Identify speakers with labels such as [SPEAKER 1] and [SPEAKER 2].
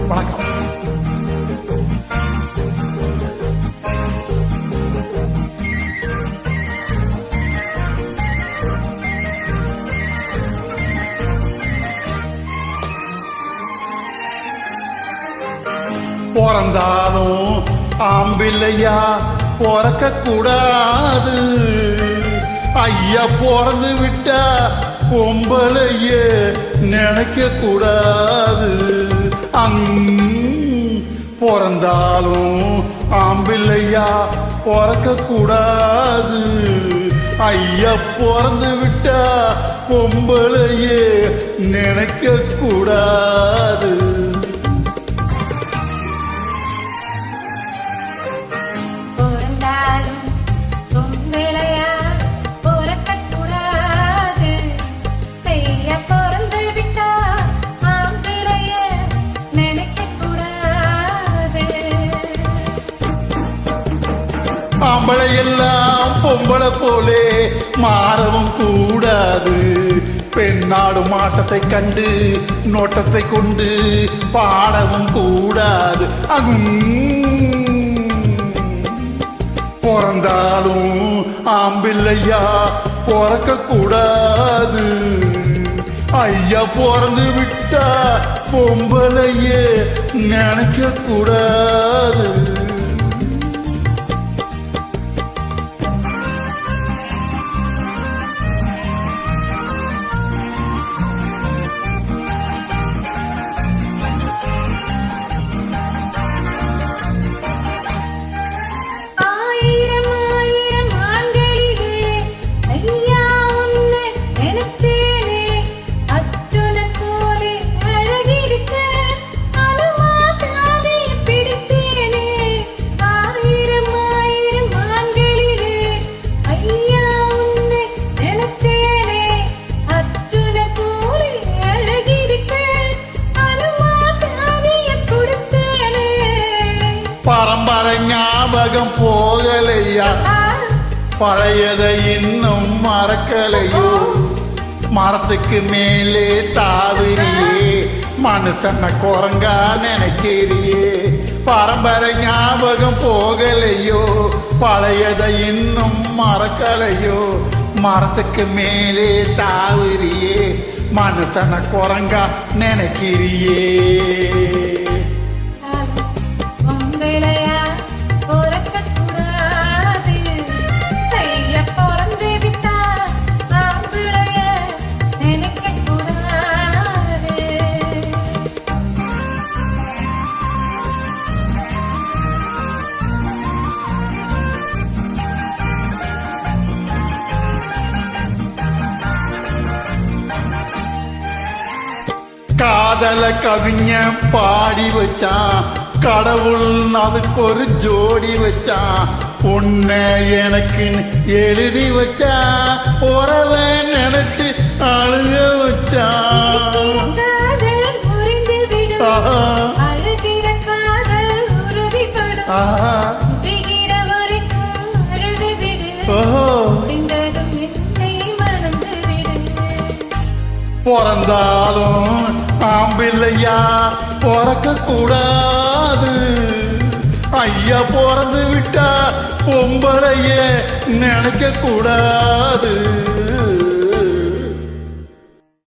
[SPEAKER 1] வணக்கம். பிறந்தாலும் ஆம்பிள்ளையா பிறக்க கூடாது. ஐயா பிறந்து விட்டா பொம்பளையே நினைக்க கூடாது. பிறந்தாலும் ஆம்பிள்ளையா பிறக்க கூடாது. ஐயா பிறந்து விட்டா பொம்பளையே நினைக்க கூடாது. ஆம்பளை எல்லாம் பொம்பளை போலே மாறவும் கூடாது. பெண்ணாடும் ஆட்டத்தை கண்டு நோட்டத்தை கொண்டு பாடவும் கூடாது. பிறந்தாலும் ஆம்பிள்ளையா பிறக்க கூடாது. ஐயா பிறந்து விட்டா பொம்பளையே நினைக்க கூடாது. பரம்பரை ஞாபகம் போகலையா, பழையதை இன்னும் மறக்கலையோ. மரத்துக்கு மேலே தாவிரியே மனுஷன குரங்கா நினைக்கிறியே. பரம்பரை ஞாபகம் போகலையோ, பழையதை இன்னும் மறக்கலையோ. மரத்துக்கு மேலே தாவிரியே மனுஷன குரங்கா நினைக்கிறியே. காதல கவிஞன் பாடி வச்சான், கடவுள் அதுக்கு ஒரு ஜோடி வச்சான். உன்னை எனக்கு எழுதி வச்சான், உறவை நினைச்சு அழுக வச்சான். பிறந்தாலும் ஆம்பிள்ளையா பிறக்க கூடாது. ஐயா பிறந்து விட்டா பொம்பளைய நினைக்க கூடாது.